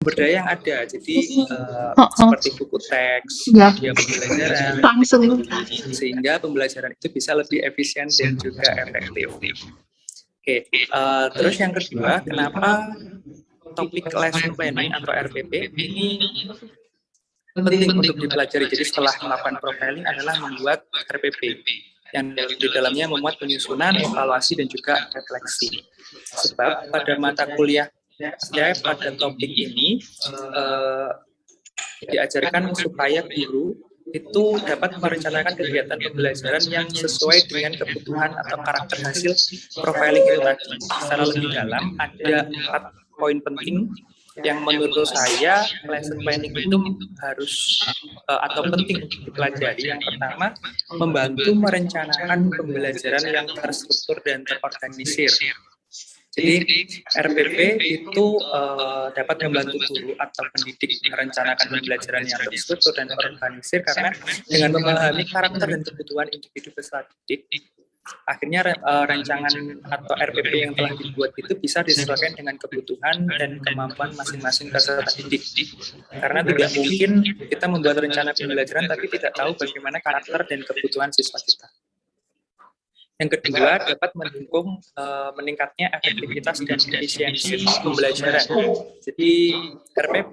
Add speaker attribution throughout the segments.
Speaker 1: sumber daya yang ada. Jadi
Speaker 2: Oh.
Speaker 1: seperti buku teks,
Speaker 2: Ya.
Speaker 1: media pembelajaran,
Speaker 2: Langsung.
Speaker 1: sehingga pembelajaran itu bisa lebih efisien dan juga efektif. Oke, terus yang kedua, kenapa topik lesson planning atau RPP ini penting untuk dipelajari. Jadi setelah melakukan profiling adalah membuat RPP yang di dalamnya memuat penyusunan, evaluasi, dan juga refleksi. Sebab pada mata kuliah saya pada topik ini diajarkan supaya guru itu dapat merencanakan kegiatan pembelajaran yang sesuai dengan kebutuhan atau karakter hasil profiling itu tadi. Secara lebih dalam, ada 4 poin penting yang menurut saya lesson planning itu harus atau penting untuk dipelajari. Yang pertama, membantu merencanakan pembelajaran yang terstruktur dan terorganisir. Jadi RPP itu dapat membantu guru atau pendidik merencanakan pembelajaran yang terstruktur dan terorganisir karena dengan memahami karakter dan kebutuhan individu peserta didik, akhirnya rancangan atau RPP yang telah dibuat itu bisa disesuaikan dengan kebutuhan dan kemampuan masing-masing peserta didik. Karena tidak mungkin kita membuat rencana pembelajaran tapi tidak tahu bagaimana karakter dan kebutuhan siswa kita. Yang kedua, dapat mendukung meningkatnya efektivitas dan efisiensi pembelajaran. Jadi RPP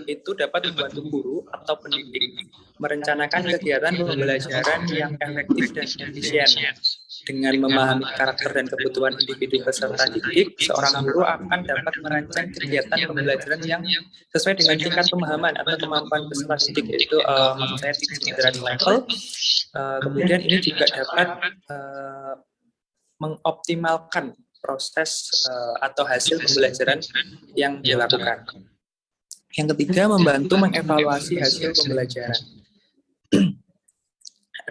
Speaker 1: itu dapat membantu guru atau pendidik merencanakan kegiatan pembelajaran yang efektif dan efisien. Dengan memahami karakter dan kebutuhan individu peserta didik, seorang guru akan dapat merancang kegiatan pembelajaran yang sesuai dengan tingkat pemahaman atau kemampuan peserta didik, yaitu maksud saya teaching interest level. Kemudian ini juga dapat mengoptimalkan proses atau hasil pembelajaran yang dilakukan. Yang ketiga, membantu mengevaluasi hasil pembelajaran.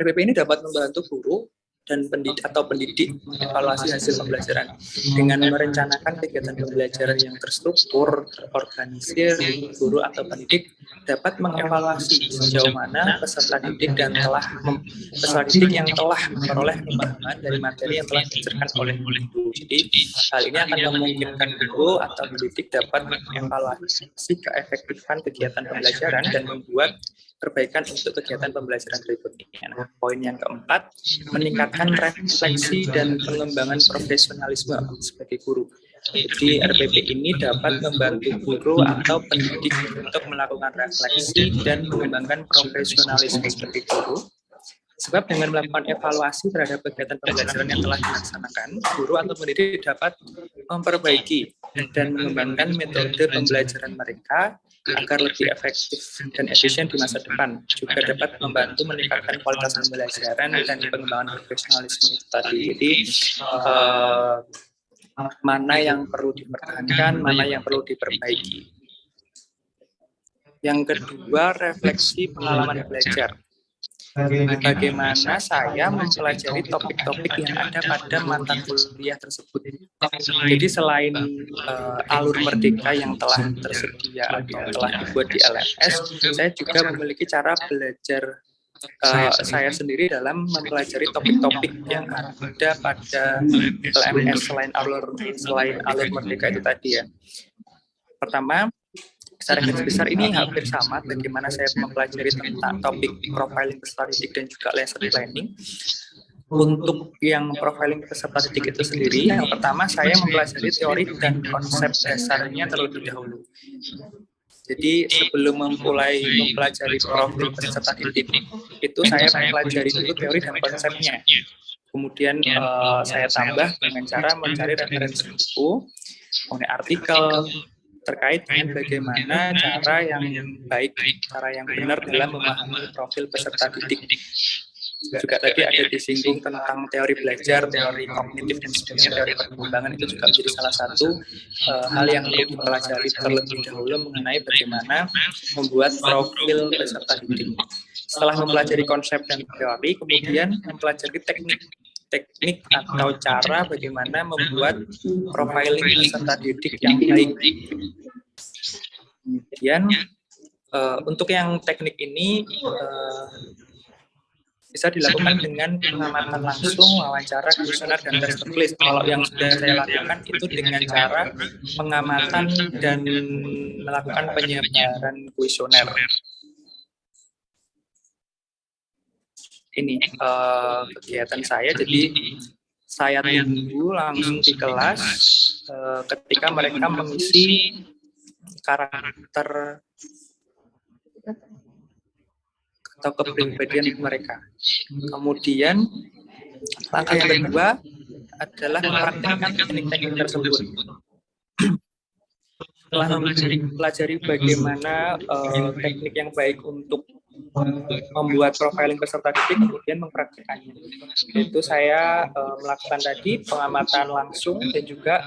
Speaker 1: RPP ini dapat membantu guru dan pendidik mengevaluasi hasil pembelajaran dengan merencanakan kegiatan pembelajaran yang terstruktur, terorganisir. Guru atau pendidik dapat mengevaluasi sejauh mana peserta didik yang telah memperoleh pemahaman dari materi yang telah diajarkan oleh guru. Jadi hal ini akan memungkinkan guru atau pendidik dapat mengevaluasi keefektifan kegiatan pembelajaran dan membuat perbaikan untuk kegiatan pembelajaran berikutnya. Nah, poin yang keempat, meningkatkan refleksi dan pengembangan profesionalisme sebagai guru. Jadi RPP ini dapat membantu guru atau pendidik untuk melakukan refleksi dan mengembangkan profesionalisme sebagai guru. Sebab dengan melakukan evaluasi terhadap kegiatan pembelajaran yang telah dilaksanakan, guru atau pendidik dapat memperbaiki dan mengembangkan metode pembelajaran mereka agar lebih efektif dan efisien di masa depan. Juga dapat membantu meningkatkan kualitas pembelajaran dan pengembangan profesionalisme itu tadi. Jadi mana yang perlu dipertahankan, mana yang perlu diperbaiki. Yang kedua, refleksi pengalaman belajar. Bagaimana saya mempelajari topik-topik yang ada pada mata kuliah tersebut. Jadi selain alur merdeka yang telah tersedia atau telah dibuat di LMS, saya juga memiliki cara belajar saya sendiri dalam mempelajari topik-topik yang ada pada LMS selain alur merdeka itu tadi ya. Pertama, secara garis besar ini hampir sama bagaimana saya mempelajari tentang topik profiling peserta didik dan juga lesson planning. Untuk yang profiling peserta didik itu sendiri, yang pertama saya mempelajari teori dan konsep dasarnya terlebih dahulu. Jadi sebelum memulai mempelajari profil peserta didik, itu saya mempelajari dulu teori dan konsepnya. Kemudian saya tambah dengan cara mencari referensi buku, mengenai artikel, terkait dengan bagaimana cara yang baik, cara yang benar dalam memahami profil peserta didik. Juga tadi ada disinggung tentang teori belajar, teori kognitif, dan sebagainya, teori perkembangan itu juga menjadi salah satu hal yang perlu dipelajari terlebih dahulu mengenai bagaimana membuat profil peserta didik. Setelah mempelajari konsep dan teori, kemudian mempelajari teknik atau cara bagaimana membuat profiling peserta didik yang baik. Kemudian untuk yang teknik ini bisa dilakukan dengan pengamatan langsung, wawancara, kuesioner, dan tes tertulis. Kalau yang sudah saya lakukan itu dengan cara pengamatan dan melakukan penyebaran kuesioner. Ini kegiatan saya, jadi saya tunggu langsung di kelas ketika mereka mengisi karakter atau kepribadian mereka. Kemudian langkah yang kedua adalah mempraktikkan teknik-teknik tersebut. Setelah mempelajari bagaimana teknik yang baik untuk membuat profiling peserta didik, kemudian mempraktikannya. Itu saya melakukan tadi pengamatan langsung dan juga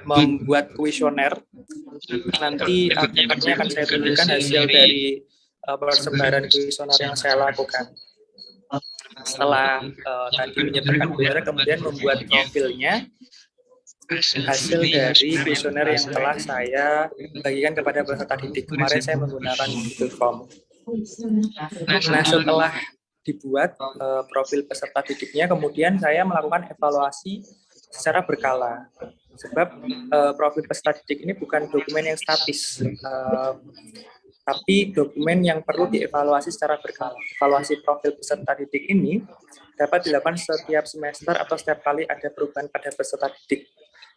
Speaker 1: membuat kuesioner. Nanti akhirnya akan saya tunjukkan hasil dari persebaran kuesioner yang saya lakukan. Setelah tadi menyebarkan kuesioner, kemudian membuat profilnya, hasil dari kuesioner yang telah saya bagikan kepada peserta didik. Kemarin saya menggunakan Google Form. Nah, setelah dibuat profil peserta didiknya, kemudian saya melakukan evaluasi secara berkala. Sebab profil peserta didik ini bukan dokumen yang statis, tapi dokumen yang perlu dievaluasi secara berkala. Evaluasi profil peserta didik ini dapat dilakukan setiap semester atau setiap kali ada perubahan pada peserta didik,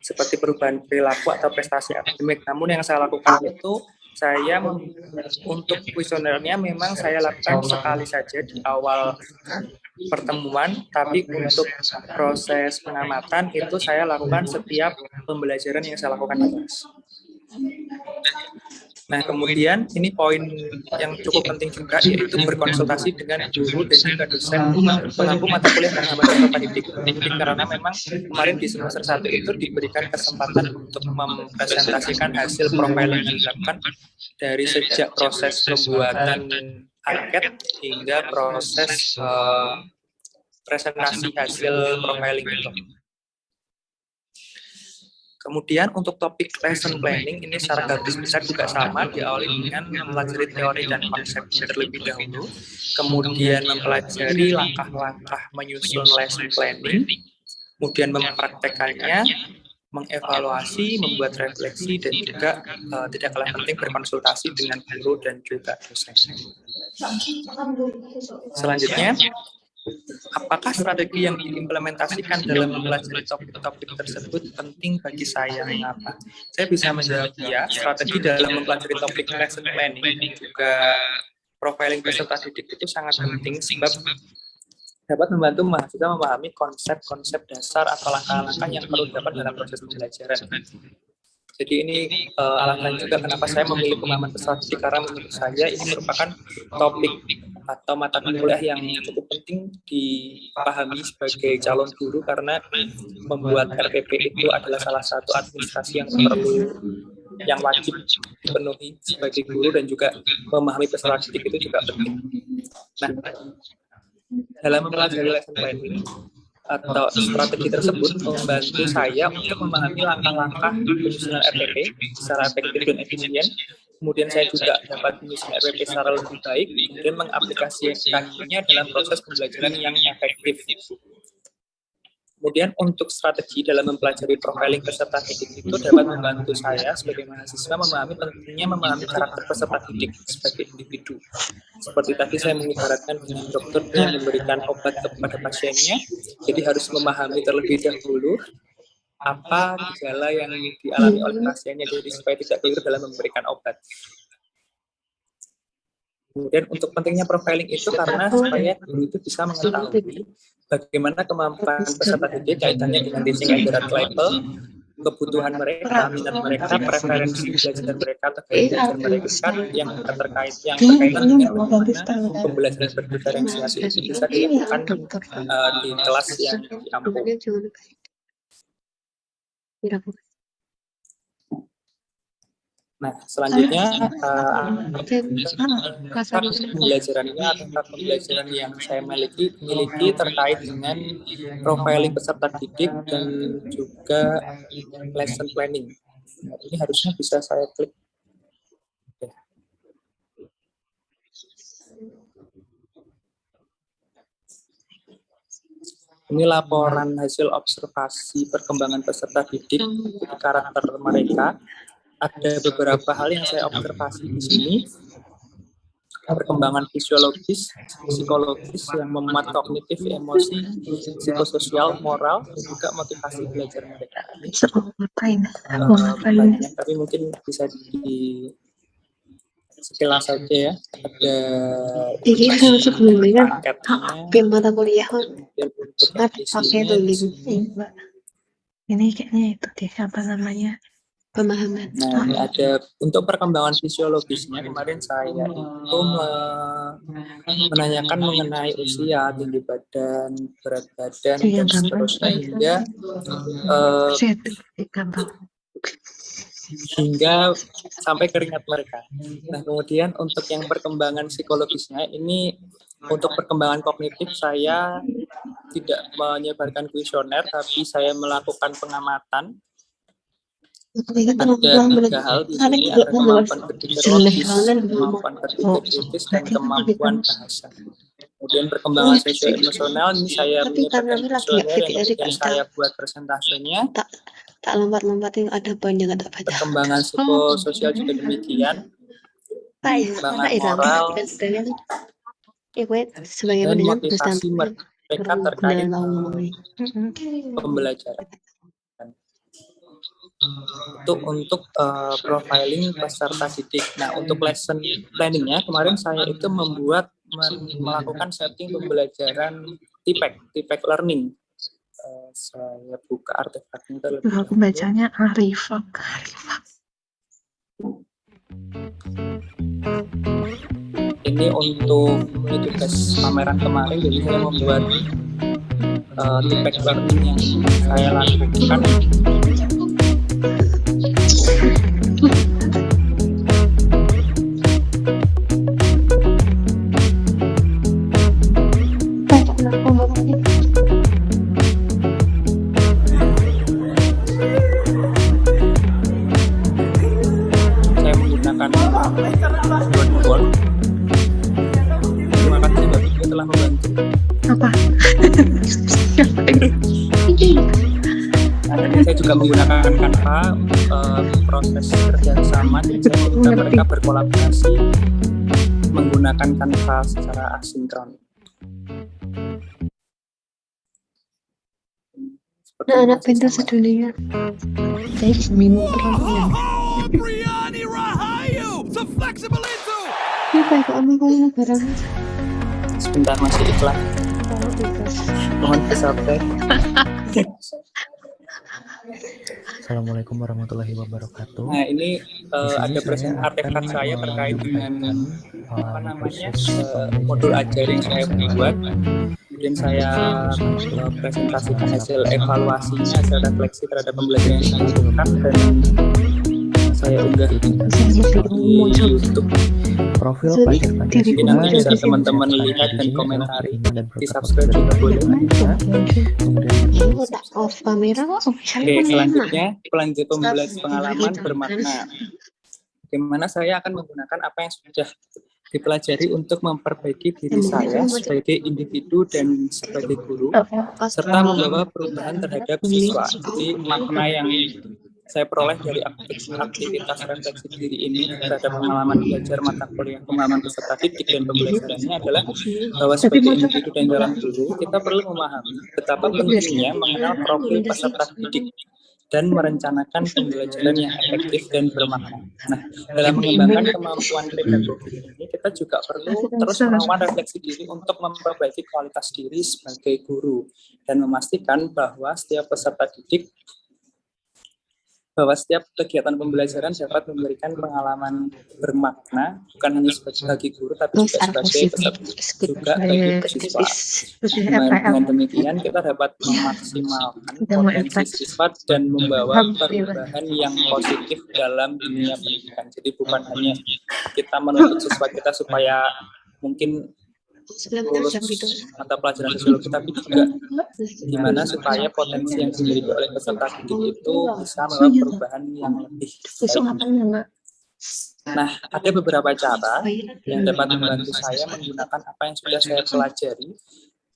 Speaker 1: seperti perubahan perilaku atau prestasi akademik. Namun yang saya lakukan itu, saya untuk kuesionernya memang saya lakukan sekali saja di awal pertemuan, tapi untuk proses pengamatan itu saya lakukan setiap pembelajaran yang saya lakukan di kelas. Nah, kemudian ini poin yang cukup penting juga, yaitu berkonsultasi dengan guru dan juga dosen pengampu mata kuliah pengembangan peserta didik. Karena memang kemarin di semester 1 itu diberikan kesempatan untuk mempresentasikan hasil profiling yang dilakukan dari sejak proses pembuatan angket hingga proses presentasi hasil profiling itu. Kemudian untuk topik lesson planning ini secara garis besar juga sama, diawali dengan mempelajari teori dan konsepnya terlebih dahulu, kemudian mempelajari langkah-langkah menyusun lesson planning, kemudian mempraktekannya, mengevaluasi, membuat refleksi, dan juga tidak kalah penting berkonsultasi dengan guru dan juga dosen. Selanjutnya, apakah strategi yang diimplementasikan dalam mempelajari topik-topik tersebut penting bagi saya? Mengapa? Saya bisa menjawab ya, strategi dalam mempelajari topik lesson planning dan juga profiling peserta didik itu sangat penting, sebab dapat membantu mahasiswa memahami konsep-konsep dasar atau langkah-langkah yang perlu dilakukan dalam proses pembelajaran. Jadi ini alasan juga kenapa saya memilih pemahaman peserta didik, karena menurut saya ini merupakan topik atau mata kuliah yang cukup penting dipahami sebagai calon guru, karena membuat RPP itu adalah salah satu administrasi yang wajib dipenuhi sebagai guru, dan juga memahami peserta didik itu juga penting. Nah, dalam mempelajari lesson planning atau strategi tersebut membantu saya untuk memahami langkah-langkah penyusunan RPP secara efektif dan efisien. Kemudian saya juga dapat menyusun RPP secara lebih baik, kemudian mengaplikasikannya dalam proses pembelajaran yang efektif. Kemudian untuk strategi dalam mempelajari profiling peserta didik itu dapat membantu saya sebagai mahasiswa memahami pentingnya memahami karakter peserta didik sebagai individu. Seperti tadi saya mengibaratkan dengan dokter yang memberikan obat kepada pasiennya, jadi harus memahami terlebih dahulu apa gejala yang dialami oleh pasiennya, jadi supaya tidak keliru dalam memberikan obat. Kemudian untuk pentingnya profiling itu karena supaya guru itu bisa mengetahui bagaimana kemampuan peserta didik kaitannya dengan teaching and grade level, kebutuhan mereka, minat mereka, preferensi belajar mereka, atau gaya belajar mereka yang berkaitan dengan bagaimana pembelajaran berdiferensiasi itu bisa dilakukan di kelas yang diampu. Nah, selanjutnya pembelajaran ini adalah pembelajaran yang saya miliki terkait dengan profiling peserta didik dan juga lesson planning. Nah, ini harusnya bisa saya klik. Ini laporan hasil observasi perkembangan peserta didik, karakter mereka. Ada beberapa hal yang saya observasi di sini. Perkembangan fisiologis, psikologis yang memuat kognitif, emosi, psikososial, moral, dan juga motivasi belajar mereka. Banyak, tapi mungkin bisa di sekilas saja ya. Ada angketnya,
Speaker 2: mata kuliah
Speaker 1: kemudian untuk
Speaker 2: pakai tulis ini kayaknya itu deh apa namanya pemahaman.
Speaker 1: Nah, ini ada untuk perkembangan fisiologisnya. Kemarin saya itu menanyakan mengenai usia, tinggi badan, berat badan, dan seterusnya hingga sampai keringat mereka. Nah, kemudian untuk yang perkembangan psikologisnya ini, untuk perkembangan kognitif saya tidak menyebarkan kuesioner, tapi saya melakukan pengamatan. Ada 3 hal di sini, ada kemampuan berpikir logis, kemampuan berpikir kritis, dan kemampuan bahasa. Kemudian perkembangan sosio-emosional, ini saya menyebarkan kuesioner yang kemudian saya buat presentasenya.
Speaker 2: Tak lompat-lompatin, ada poinnya nggak baca.
Speaker 1: Perkembangan psikososial juga demikian. Perkembangan moral dan motivasi mereka terkait pembelajaran. Itu untuk profiling peserta didik. Nah, untuk lesson planning-nya kemarin saya itu melakukan setting pembelajaran TPEC learning. Saya buka artefaknya terlebih dahulu.
Speaker 2: Aku bacanya Arifak.
Speaker 1: Ini untuk tugas pameran kemarin, jadi saya membuat TPEC learning yang saya lakukan. Saya menggunakan Word. Terima kasih Mbak Vicky telah membantu.
Speaker 2: Apa?
Speaker 1: Saya juga menggunakan Canva proses kerjasama, dan saya meminta mereka berkolaborasi menggunakan Canva secara asinkron.
Speaker 2: Anak pintar sedunia. Saya minum perlahan. Apa itu kamu barangnya?
Speaker 1: Sebentar, masih iklan. Mohon disabar.
Speaker 3: Assalamualaikum warahmatullahi wabarakatuh.
Speaker 1: Nah, ini ada artefak saya terkait dengan apa namanya modul ajar yang saya buat. Kemudian saya presentasikan hasil evaluasinya, hasil refleksi terhadap pembelajaran yang saya lakukan, dan saya unggah di YouTube.
Speaker 3: Profil pelajar
Speaker 1: Jadi nanti bisa teman-teman lihat dan komentari. Di subscribe juga boleh.
Speaker 2: Off kamera kok.
Speaker 1: Oke, selanjutnya pengalaman bermakna. Bagaimana saya akan menggunakan apa yang sudah dipelajari untuk memperbaiki diri saya sebagai individu dan sebagai guru, serta membawa perubahan terhadap siswa. Jadi makna yang saya peroleh dari aktivitas refleksi diri ini terhadap pengalaman belajar mata kuliah pengalaman peserta didik dan pembelajarannya adalah bahwa sebagai individu dan calon guru kita perlu memahami betapa pentingnya mengenal profil peserta didik dan merencanakan pembelajaran yang efektif dan bermakna. Nah, dalam mengembangkan kemampuan pedagogik ini, kita juga perlu terus melakukan refleksi diri untuk memperbaiki kualitas diri sebagai guru dan memastikan bahwa setiap peserta didik bahwa setiap kegiatan pembelajaran dapat memberikan pengalaman bermakna bukan hanya sebagai guru tapi juga sebagai peserta juga bagi siswa. Dengan demikian kita dapat memaksimalkan potensi siswa dan membawa perubahan yang positif dalam dunia pendidikan. Jadi bukan hanya kita menuntut siswa kita supaya mungkin lulus mata pelajaran sosiologi, tapi juga gimana supaya potensi yang dimiliki oleh peserta didik itu bisa membawa perubahan yang lebih baik. Nah, ada beberapa cara yang dapat membantu saya menggunakan apa yang sudah saya pelajari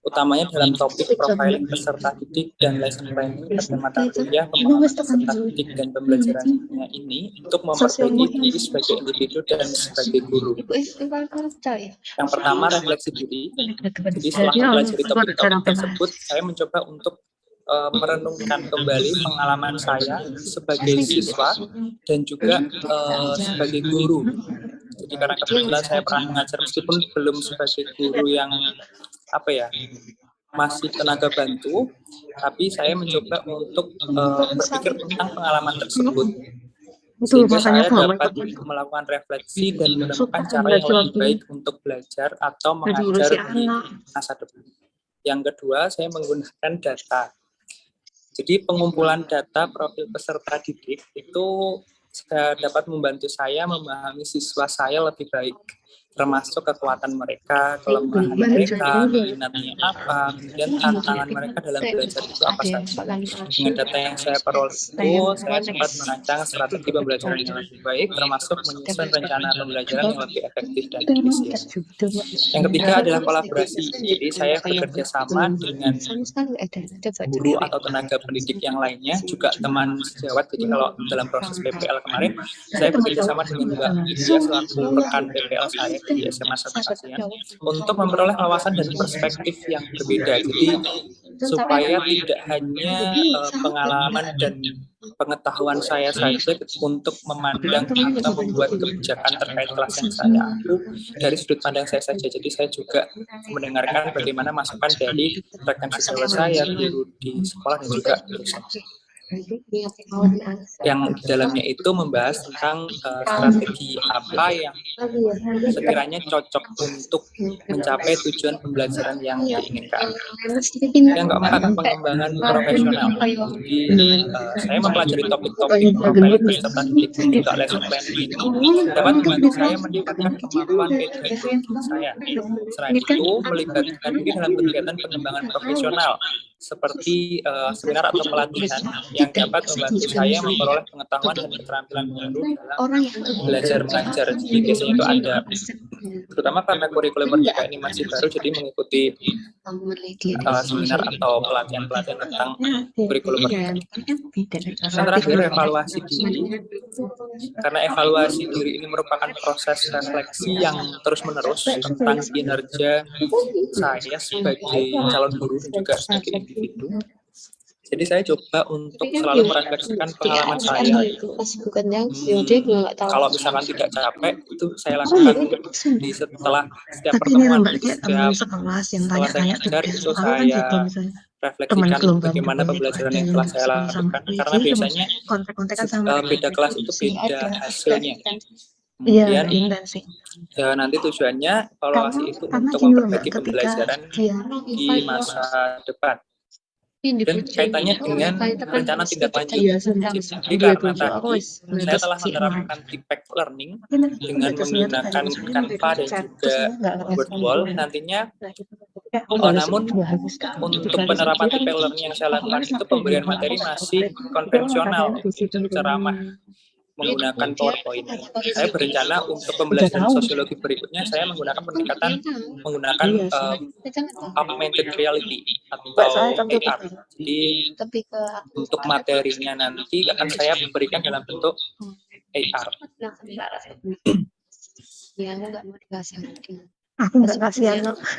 Speaker 1: utamanya dalam topik profiling peserta didik dan lesson planning pada mata kuliah pemahaman peserta didik dan pembelajarannya ini untuk memperbaiki diri sebagai individu dan sebagai guru. Yang pertama, refleksi diri. Jadi setelah mempelajari topik-topik tersebut, saya mencoba untuk merenungkan kembali pengalaman saya sebagai siswa dan juga sebagai guru. Jadi karena kebetulan saya pernah mengajar meskipun belum sebagai guru yang masih tenaga bantu, tapi saya mencoba untuk berpikir tentang pengalaman tersebut sehingga saya dapat melakukan refleksi dan menemukan cara yang lebih baik untuk belajar atau mengajar di masa depan. Yang kedua, saya menggunakan data. Jadi pengumpulan data profil peserta didik itu dapat membantu saya memahami siswa saya lebih baik, termasuk kekuatan mereka, kelemahan mereka, minatnya apa, kemudian tantangan mereka dalam belajar itu apa saja. Dengan data yang saya peroleh itu, saya dapat merancang strategi pembelajaran yang lebih baik, termasuk menyusun rencana pembelajaran yang lebih efektif dan efisien. Yang ketiga adalah kolaborasi. Jadi saya bekerja sama dengan guru atau tenaga pendidik yang lainnya, juga teman sejawat. Jadi kalau dalam proses PPL kemarin, saya bekerja sama dengan Mbak Lydia selaku rekan PPL saya di SMA 1 ASEAN untuk memperoleh wawasan dan perspektif yang berbeda. Jadi supaya tidak hanya pengalaman dan pengetahuan saya saja untuk memandang atau membuat kebijakan terkait kelas yang saya ampu dari sudut pandang saya saja. Jadi saya juga mendengarkan bagaimana masukan dari rekan sejawat saya, guru di sekolah dan juga dosen. Yang di dalamnya itu membahas tentang strategi apa yang sekiranya cocok untuk mencapai tujuan pembelajaran yang diinginkan. Yang keempat, pengembangan profesional. Jadi saya mempelajari topik-topik profiling peserta didik dan juga lesson planning ini dapat membantu saya meningkatkan kemampuan pedagogi saya. Selain itu, melibatkan diri dalam kegiatan pengembangan profesional seperti seminar atau pelatihan yang dapat membantu saya memperoleh pengetahuan dan keterampilan baru dalam belajar mengajar. Jadi biasanya itu ada, terutama karena kurikulum Merdeka ini masih baru, jadi mengikuti seminar atau pelatihan-pelatihan tentang kurikulum Merdeka. Yang terakhir, evaluasi diri. Karena evaluasi diri ini merupakan proses refleksi yang terus-menerus tentang kinerja saya sebagai calon guru dan juga sebagai individu. Jadi saya coba untuk selalu merefleksikan pengalaman saya. Kalau misalkan tidak capek, itu saya lakukan di setelah setiap pertemuan. Jadi setelah saya ngajar itu saya refleksikan bagaimana pembelajaran yang telah saya lakukan. Karena biasanya beda kelas itu beda hasilnya. Kemudian nanti tujuannya evaluasi itu untuk memperbaiki pembelajaran di masa depan. Dan kaitannya dengan rencana tindak lanjut. Jadi karena tadi saya telah menerapkan Tipex Learning dengan menggunakan Canva dan juga Wordwall, nantinya namun untuk penerapan Tipex Learning yang saya lakukan itu pemberian materi masih konvensional, ceramah menggunakan PowerPoint. Saya berencana untuk pembelajaran sosiologi berikutnya saya menggunakan pendekatan menggunakan augmented reality atau AR. Jadi untuk materinya nanti akan saya berikan dalam bentuk AR.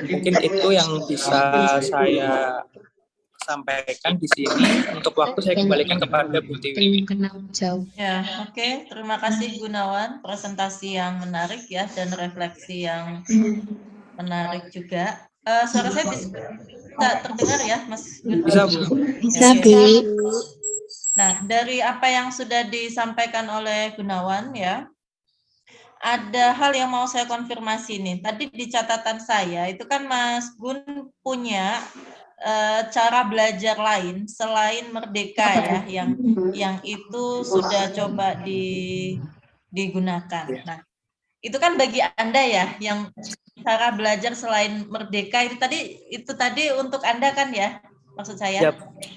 Speaker 1: Mungkin itu yang bisa saya sampaikan di sini. Untuk waktu saya kembalikan kepada Bu Tiwi.
Speaker 4: Ya, oke. Terima kasih Gunawan, presentasi yang menarik ya dan refleksi yang menarik juga. Suara saya bisa terdengar ya, Mas Gun?
Speaker 1: Bisa, Bu.
Speaker 2: Bisa, Bu.
Speaker 4: Nah, dari apa yang sudah disampaikan oleh Gunawan ya, ada hal yang mau saya konfirmasi nih. Tadi di catatan saya itu kan Mas Gun punya cara belajar lain selain Merdeka ya, yang itu sudah coba digunakan. Nah, itu kan bagi Anda ya, yang cara belajar selain Merdeka itu tadi untuk Anda kan ya, maksud saya?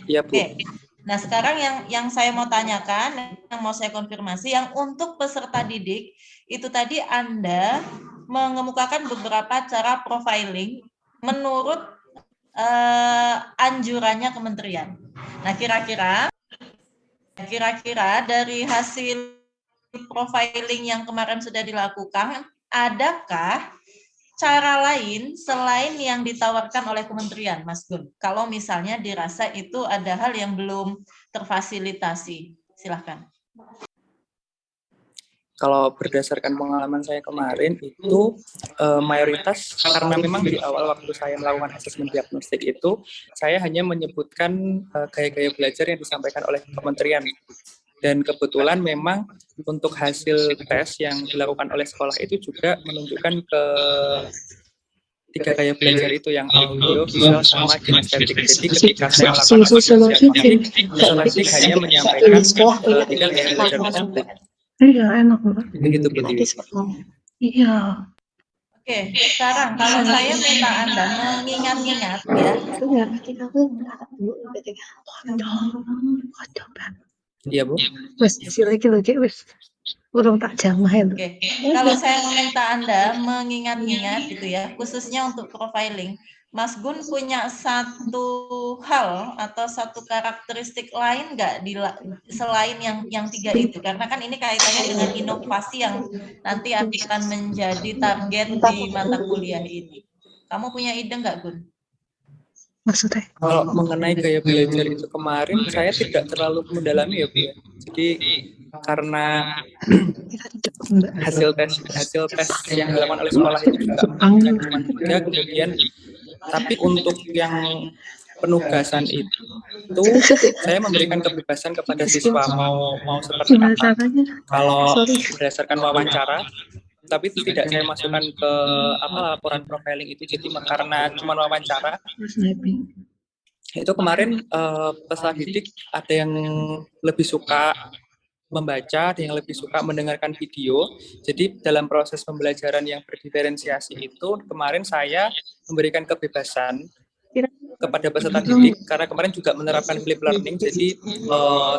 Speaker 1: Iya, Bu.
Speaker 4: Oke. Nah, sekarang yang saya mau tanyakan, yang mau saya konfirmasi, yang untuk peserta didik, itu tadi Anda mengemukakan beberapa cara profiling menurut anjurannya kementerian. Nah, kira-kira dari hasil profiling yang kemarin sudah dilakukan, adakah cara lain selain yang ditawarkan oleh kementerian, Mas Gun? Kalau misalnya dirasa itu ada hal yang belum terfasilitasi, silahkan.
Speaker 1: Kalau berdasarkan pengalaman saya kemarin itu mayoritas karena memang di awal waktu saya melakukan asesmen diagnostik itu saya hanya menyebutkan gaya-gaya belajar yang disampaikan oleh kementerian, dan kebetulan memang untuk hasil tes yang dilakukan oleh sekolah itu juga menunjukkan ke 3 gaya belajar itu, yang audio, visual, sama kinestetik. Jadi ketika saya melakukan asesmen diagnostik hanya menyampaikan 3 gaya belajar tersebut.
Speaker 2: Iya, enak Mbak.
Speaker 1: Begitu Putri.
Speaker 2: Iya.
Speaker 4: Oke, sekarang kalau saya minta Anda mengingat-ingat ya.
Speaker 1: Iya Bu.
Speaker 2: Wes, lagi wes. Urung tak jamah itu.
Speaker 4: Oke, kalau saya meminta Anda mengingat-ingat gitu ya, khususnya untuk profiling, Mas Gun punya satu hal atau satu karakteristik lain nggak selain yang 3 itu? Karena kan ini kaitannya dengan inovasi yang nanti akan menjadi target di mata kuliah ini. Kamu punya ide nggak, Gun?
Speaker 2: Maksudnya?
Speaker 1: Kalau mengenai gaya belajar itu kemarin saya tidak terlalu mendalami ya Bu ya. Jadi karena hasil tes yang dilakukan oleh sekolah itu juga menunjukkan cuma 3, kemudian tapi untuk yang penugasan itu saya memberikan kebebasan kepada siswa mau seperti apa. Kalau berdasarkan wawancara, tapi itu tidak saya masukkan ke laporan profiling itu. Jadi karena cuma wawancara, itu kemarin peserta didik ada yang lebih suka membaca, ada yang lebih suka mendengarkan video. Jadi dalam proses pembelajaran yang berdiferensiasi itu kemarin saya memberikan kebebasan kepada peserta didik, karena kemarin juga menerapkan flip learning. Jadi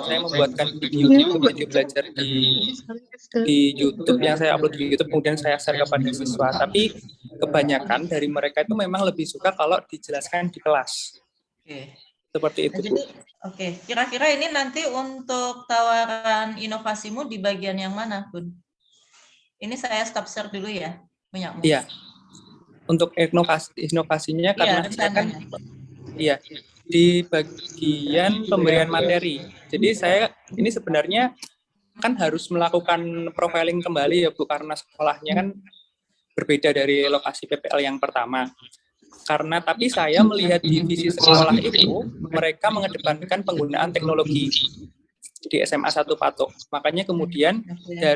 Speaker 1: saya membuatkan video belajar di YouTube yang saya upload di YouTube, kemudian saya share kepada siswa. Tapi kebanyakan dari mereka itu memang lebih suka kalau dijelaskan di kelas.
Speaker 4: Oke.
Speaker 1: Seperti itu, Bu.
Speaker 4: Oke, kira-kira ini nanti untuk tawaran inovasimu di bagian yang mana, Bun? Ini saya stop share dulu ya, punyamu.
Speaker 1: Iya. Untuk inovasinya karena saya kan di bagian pemberian materi. Jadi saya ini sebenarnya kan harus melakukan profiling kembali ya Bu, karena sekolahnya kan berbeda dari lokasi PPL yang pertama. Karena tapi saya melihat di visi sekolah itu mereka mengedepankan penggunaan teknologi di SMA 1 Patok. Makanya kemudian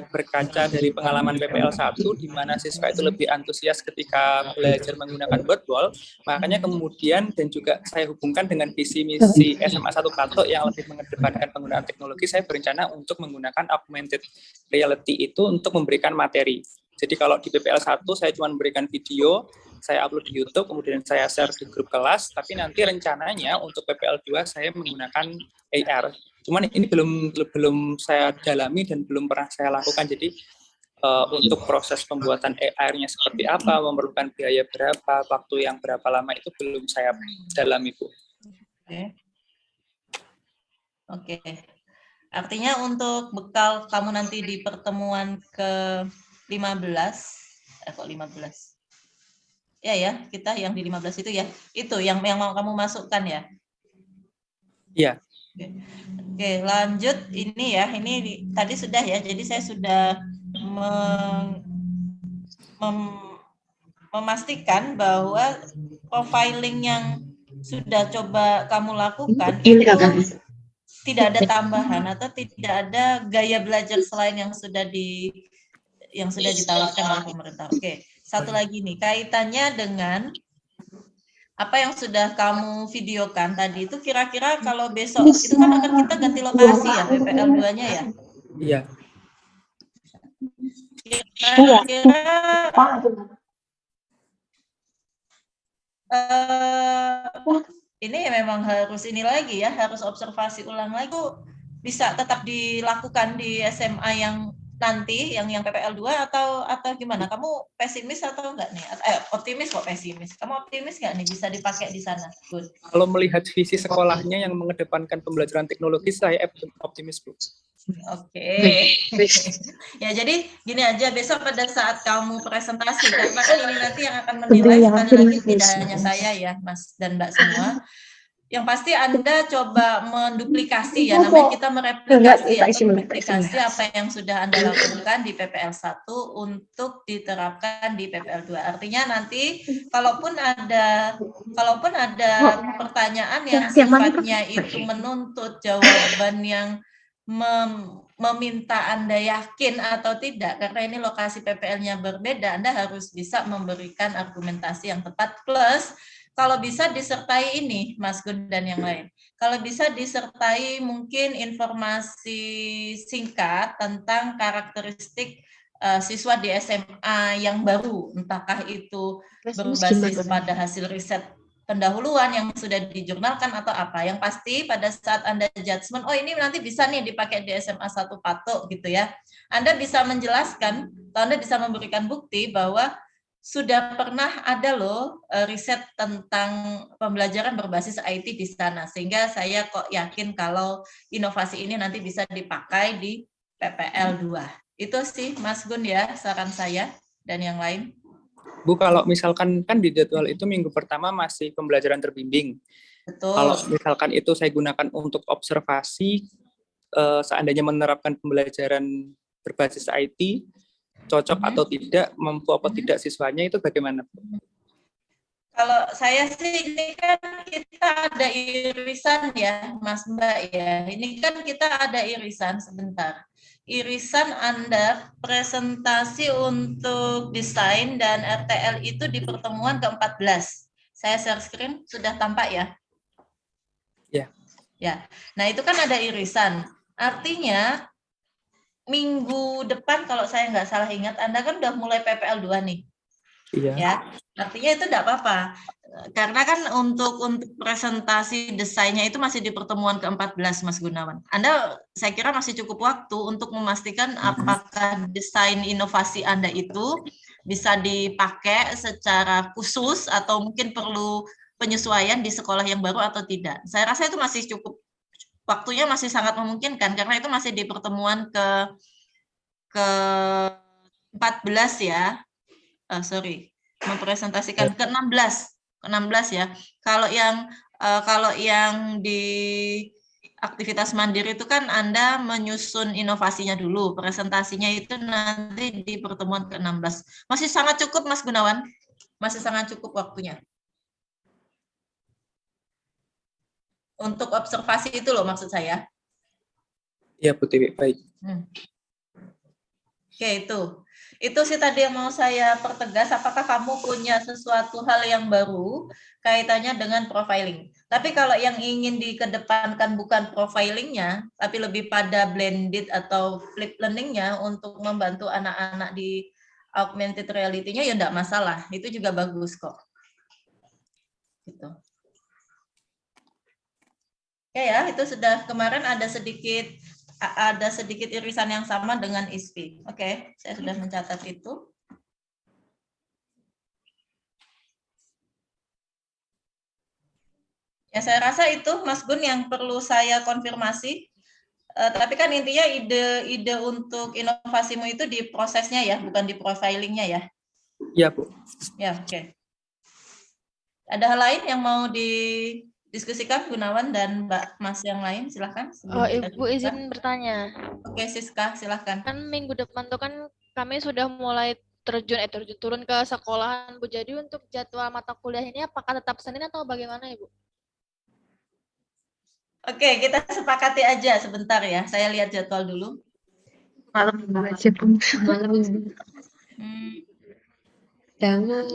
Speaker 1: berkaca dari pengalaman PPL 1 di mana siswa itu lebih antusias ketika belajar menggunakan boardwall, makanya kemudian dan juga saya hubungkan dengan visi misi SMA 1 Patok yang lebih mengedepankan penggunaan teknologi, saya berencana untuk menggunakan augmented reality itu untuk memberikan materi. Jadi kalau di PPL 1 saya cuma memberikan video, saya upload di YouTube, kemudian saya share di grup kelas, tapi nanti rencananya untuk PPL 2 saya menggunakan AR. Cuman ini belum saya dalami dan belum pernah saya lakukan. Jadi untuk proses pembuatan AR-nya seperti apa, memerlukan biaya berapa, waktu yang berapa lama itu belum saya dalami, Bu.
Speaker 4: Oke. Artinya untuk bekal kamu nanti di pertemuan ke-15, kok 15? Ya, kita yang di 15 itu ya. Itu yang mau kamu masukkan ya?
Speaker 1: Iya.
Speaker 4: Oke, lanjut ini ya. Ini tadi sudah ya. Jadi saya sudah memastikan bahwa profiling yang sudah coba kamu lakukan itu tidak ada tambahan atau tidak ada gaya belajar selain yang sudah ditawarkan oleh pemerintah. Oke. Satu lagi nih, kaitannya dengan apa yang sudah kamu videokan tadi itu, kira-kira kalau besok itu kan akan kita ganti lokasi ya, PPL 2-nya ya?
Speaker 1: Iya.
Speaker 4: Kira-kira ini memang harus ini lagi ya, harus observasi ulang lagi. Itu bisa tetap dilakukan di SMA yang nanti yang PPL 2 atau gimana? Kamu pesimis atau enggak nih? Optimis kok pesimis. Kamu optimis enggak nih bisa dipakai di sana? Good.
Speaker 1: Kalau melihat visi sekolahnya yang mengedepankan pembelajaran teknologi, saya optimis, Bu.
Speaker 4: Oke. Ya, jadi gini aja, besok pada saat kamu presentasi, karena kan ini nanti yang akan menilai sekali lagi tidak hanya saya ya, Mas dan Mbak semua. Yang pasti Anda coba menduplikasi ya, namanya kita mereplikasi atau menduplikasi apa yang sudah Anda lakukan di PPL 1 untuk diterapkan di PPL 2. Artinya nanti kalaupun ada pertanyaan yang sifatnya itu menuntut jawaban yang meminta Anda yakin atau tidak, karena ini lokasi PPL-nya berbeda, Anda harus bisa memberikan argumentasi yang tepat, plus kalau bisa disertai ini, Mas Gun dan yang lain. Kalau bisa disertai mungkin informasi singkat tentang karakteristik siswa di SMA yang baru, entahkah itu berbasis pada hasil riset pendahuluan yang sudah dijurnalkan atau apa. Yang pasti pada saat Anda judgement, oh ini nanti bisa nih dipakai di SMA 1 Patok gitu ya. Anda bisa menjelaskan, atau Anda bisa memberikan bukti bahwa sudah pernah ada loh riset tentang pembelajaran berbasis IT di sana. Sehingga saya kok yakin kalau inovasi ini nanti bisa dipakai di PPL 2. Itu sih Mas Gun ya saran saya dan yang lain.
Speaker 1: Bu, kalau misalkan kan di jadwal itu minggu pertama masih pembelajaran terbimbing.
Speaker 4: Betul.
Speaker 1: Kalau misalkan itu saya gunakan untuk observasi, seandainya menerapkan pembelajaran berbasis IT, cocok atau tidak, mampu apa tidak siswanya, itu bagaimana?
Speaker 4: Kalau saya sih ini kan kita ada irisan ya Mas Mbak ya. Ini kan kita ada irisan sebentar. Irisan Anda presentasi untuk desain dan RTL itu di pertemuan ke-14. Saya share screen, sudah tampak ya?
Speaker 1: Ya.
Speaker 4: Ya. Nah, itu kan ada irisan. Artinya minggu depan kalau saya nggak salah ingat, Anda kan udah mulai PPL 2 nih.
Speaker 1: Iya.
Speaker 4: Ya, artinya itu enggak apa-apa. Karena kan untuk presentasi desainnya itu masih di pertemuan ke-14 Mas Gunawan. Anda saya kira masih cukup waktu untuk memastikan apakah desain inovasi Anda itu bisa dipakai secara khusus atau mungkin perlu penyesuaian di sekolah yang baru atau tidak. Saya rasa itu masih cukup, waktunya masih sangat memungkinkan karena itu masih di pertemuan ke-14 ya. Mempresentasikan ke-16 ya. Kalau yang di aktivitas mandiri itu kan Anda menyusun inovasinya dulu, presentasinya itu nanti di pertemuan ke-16. Masih sangat cukup Mas Gunawan, masih sangat cukup waktunya. Untuk observasi itu loh maksud saya.
Speaker 1: Iya, Bu Tiwi, baik.
Speaker 4: Oke, itu sih tadi yang mau saya pertegas. Apakah kamu punya sesuatu hal yang baru kaitannya dengan profiling? Tapi kalau yang ingin dikedepankan bukan profilingnya, tapi lebih pada blended atau flip learningnya untuk membantu anak-anak di augmented reality-nya ya enggak masalah. Itu juga bagus kok. Gitu. Oke ya, itu sudah kemarin ada sedikit irisan yang sama dengan ISPI. Oke, saya sudah mencatat itu. Ya, saya rasa itu Mas Gun yang perlu saya konfirmasi. Tapi kan intinya ide untuk inovasimu itu di prosesnya ya, bukan di profilingnya ya.
Speaker 1: Iya, Bu.
Speaker 4: Ya, oke. Ada hal lain yang mau didiskusikan Gunawan dan Mbak Mas yang lain, silahkan.
Speaker 5: Ibu izin bertanya.
Speaker 4: Oke, Siska, silahkan.
Speaker 5: Kan minggu depan tuh kan kami sudah mulai turun ke sekolahan, Bu. Jadi untuk jadwal mata kuliah ini apakah tetap Senin atau bagaimana, Ibu?
Speaker 4: Oke, kita sepakati aja sebentar ya. Saya lihat jadwal dulu.
Speaker 2: Malam aja, Bu. Malam.
Speaker 4: Jangan.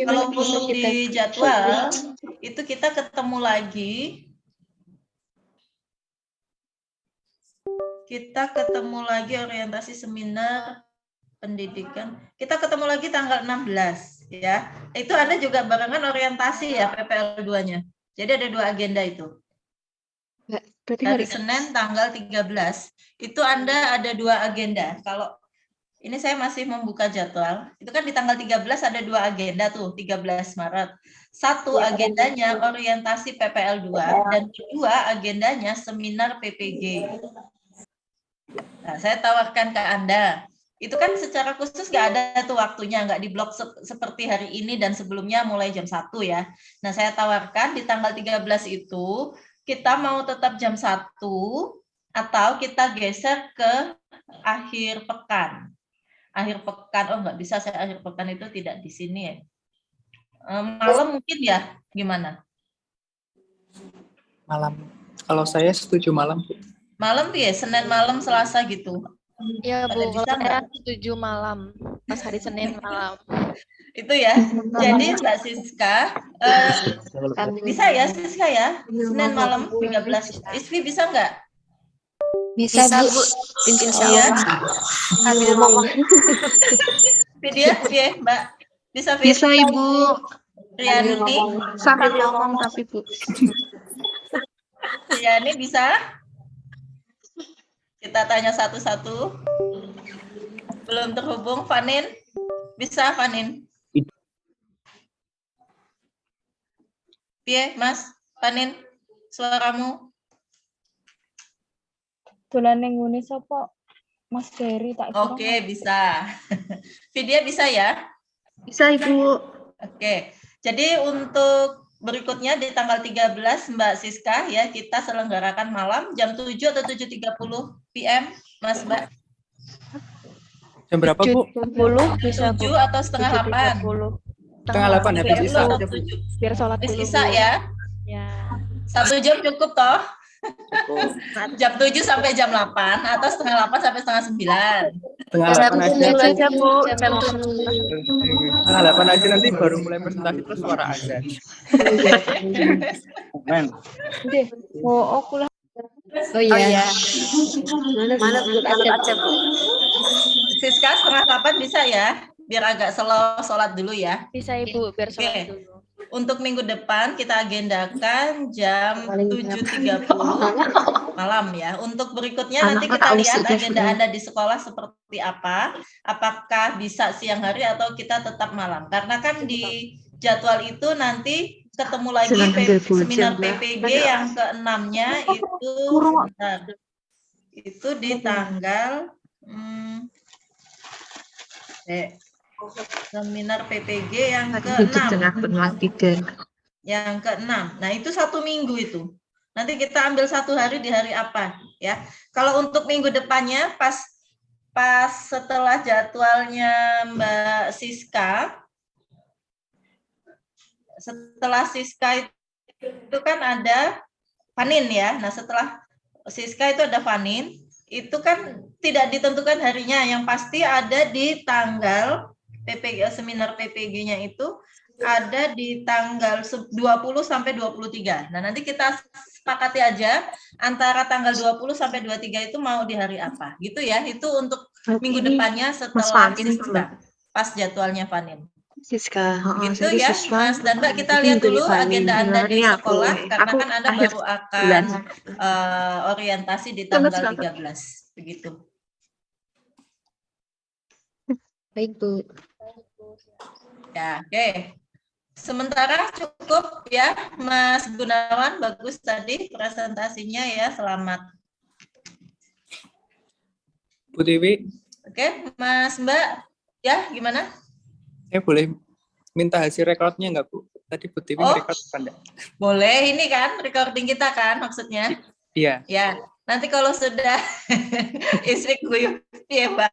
Speaker 4: Kalau untuk di jadwal itu kita ketemu lagi. Kita ketemu lagi orientasi seminar pendidikan. Kita ketemu lagi tanggal 16 ya. Itu Anda juga barengan orientasi ya PPL 2-nya. Jadi ada 2 agenda itu.
Speaker 2: Berarti
Speaker 4: Hari
Speaker 2: hari
Speaker 4: Senin tanggal 13. Itu Anda ada 2 agenda. Kalau ini saya masih membuka jadwal. Itu kan di tanggal 13 ada 2 agenda tuh, 13 Maret. Satu agendanya orientasi PPL 2 dan kedua agendanya seminar PPG. Nah, saya tawarkan ke Anda. Itu kan secara khusus nggak ada tuh waktunya, nggak diblok seperti hari ini dan sebelumnya mulai jam 1 ya. Nah, saya tawarkan di tanggal 13 itu kita mau tetap jam 1 atau kita geser ke akhir pekan. Akhir pekan, oh nggak bisa saya akhir pekan itu tidak di sini ya. Malam mungkin ya, gimana?
Speaker 1: Malam. Kalau saya setuju malam, Bu.
Speaker 4: Malam ya, Senin malam, Selasa gitu.
Speaker 5: Iya
Speaker 4: Pada
Speaker 5: Bu,
Speaker 4: bisa
Speaker 5: kalau saya
Speaker 4: nggak?
Speaker 5: 7 malam, pas hari Senin malam.
Speaker 4: Itu ya. Jadi Mbak Siska, bisa ya Siska ya? Senin malam 13. Isfi bisa nggak?
Speaker 2: bisa Bu. Insya
Speaker 4: Iya.
Speaker 2: Sambil ngomong.
Speaker 4: Vidya, ya Mbak. Bisa
Speaker 2: Bisa Ibu.
Speaker 4: Riani,
Speaker 2: Sambil ngomong tapi Bu.
Speaker 4: Riani bisa? Kita tanya satu-satu. Belum terhubung, Fanin? Bisa, Fanin? Piye, Mas? Fanin, suaramu?
Speaker 6: Dolan ning ngene sapa? Mas Ferry tak kira.
Speaker 4: Oke, bisa. Vidya bisa ya?
Speaker 2: Bisa Ibu.
Speaker 4: Oke. Jadi untuk berikutnya di tanggal 13 Mbak Siska ya, kita selenggarakan malam jam 7 atau 7.30 PM, Mas Mbak?
Speaker 1: Jam berapa, Bu?
Speaker 5: 7.30 bisa
Speaker 4: 7
Speaker 5: Bu.
Speaker 4: atau setengah 8?
Speaker 5: 7.30.
Speaker 1: Setengah 8 habis Isa.
Speaker 5: Biar sholat
Speaker 4: Habis
Speaker 5: dulu.
Speaker 4: Isa
Speaker 5: Bu.
Speaker 4: ya?
Speaker 5: Ya.
Speaker 4: 1 jam cukup toh?
Speaker 1: Cukup.
Speaker 4: Jam 7 sampai jam 8 atau setengah 8 sampai setengah 9?
Speaker 1: Setengah 8 aja.
Speaker 2: Bu.
Speaker 1: Setengah 8 aja nanti baru mulai presentasi terus suara azan. Amen.
Speaker 6: Deh, oh aku lah.
Speaker 2: Oh iya. Mana aja Bu.
Speaker 4: Siska setengah 8 bisa ya? Biar agak slow sholat dulu ya.
Speaker 5: Bisa Ibu, biar sholat
Speaker 4: Oke.
Speaker 5: dulu.
Speaker 4: Untuk minggu depan kita agendakan jam 7.30 malam ya. Untuk berikutnya nanti kita lihat agenda Anda di sekolah seperti apa. Apakah bisa siang hari atau kita tetap malam. Karena kan di jadwal itu nanti ketemu lagi seminar PPG yang ke-6-nya itu sebentar. Itu di tanggal seminar PPG yang ke-6. Yang ke-6. Nah, itu 1 minggu itu. Nanti kita ambil 1 hari di hari apa ya. Kalau untuk minggu depannya pas setelah jadwalnya Mbak Siska, setelah Siska itu kan ada Fanin ya. Nah, setelah Siska itu ada Fanin, itu kan tidak ditentukan harinya, yang pasti ada di tanggal PPG, seminar PPG-nya itu ada di tanggal 20 sampai 23. Nah, nanti kita sepakati aja antara tanggal 20 sampai 23 itu mau di hari apa. Gitu ya. Itu untuk minggu depannya setelah Siska. Pas jadwalnya Fanin.
Speaker 2: Siska.
Speaker 4: Gitu ya, Mas dan Mbak, kita lihat dulu agenda Anda di sekolah karena kan Anda baru akan orientasi di tanggal 13. Begitu.
Speaker 2: Baik Bu.
Speaker 4: Ya, oke. Sementara cukup ya, Mas Gunawan, bagus tadi presentasinya ya, selamat.
Speaker 1: Bu Tiwi,
Speaker 4: Oke, Mas Mbak, ya gimana?
Speaker 1: saya boleh minta hasil rekodnya nggak, Bu? Tadi Bu Tiwi nge-record apa enggak?
Speaker 4: Boleh, ini kan recording kita kan maksudnya?
Speaker 1: Iya.
Speaker 4: Ya, nanti kalau sudah istri guyup ya, Mbak.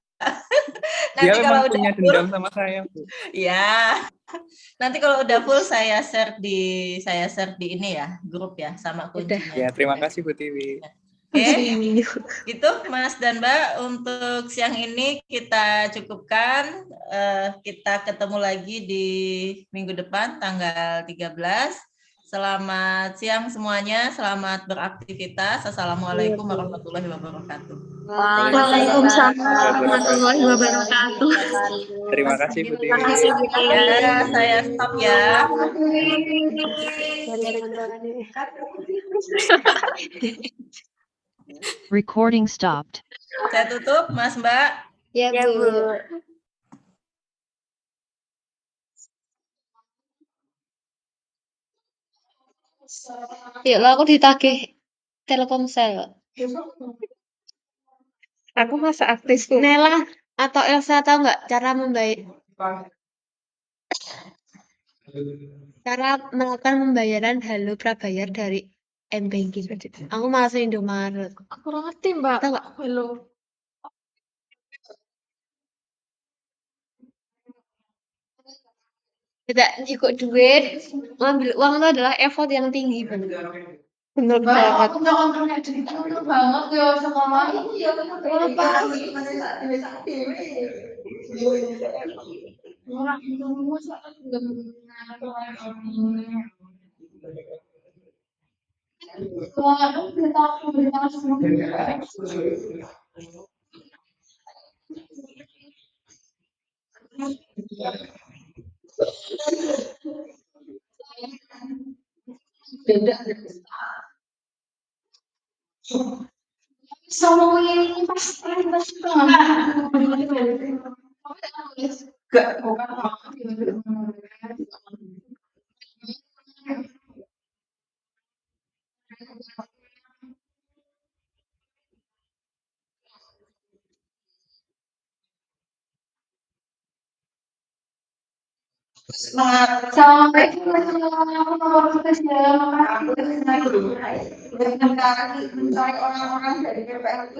Speaker 4: Nanti
Speaker 1: Dia
Speaker 4: kalau
Speaker 1: memang
Speaker 4: udah
Speaker 1: punya
Speaker 4: full,
Speaker 1: dendam sama saya, Bu.
Speaker 4: ya. Nanti kalau udah full saya share di ini ya, grup ya sama kuncinya.
Speaker 1: Ya, terima kasih Bu Tiwi.
Speaker 4: Oke, gitu Mas dan Mbak, untuk siang ini kita cukupkan. Kita ketemu lagi di minggu depan tanggal 13. Selamat siang semuanya, selamat beraktivitas. Assalamualaikum warahmatullahi wabarakatuh.
Speaker 2: Waalaikumsalam warahmatullahi wabarakatuh.
Speaker 1: Terima kasih Bu Tiwi.
Speaker 4: Ya, saya stop ya.
Speaker 2: Dari
Speaker 7: Recording stopped.
Speaker 4: Saya tutup, Mas Mbak.
Speaker 8: Ya, Bu. Yuk, lo aku ditagih Telkomsel.
Speaker 2: Aku masa aktif tuh.
Speaker 8: Nela atau Elsa tahu nggak cara cara melakukan pembayaran Halo Prabayar dari M-Banking? Aku malas Indomaret.
Speaker 2: Aku kurang ngerti, Mbak.
Speaker 8: Tahu nggak?
Speaker 2: Halo.
Speaker 8: Tidak ikut duit, ngambil uang itu adalah effort yang tinggi banget. Bener banget.
Speaker 2: banget ya sama beda. Sama ini pasti gak sampai mencari orang-orang dari DPR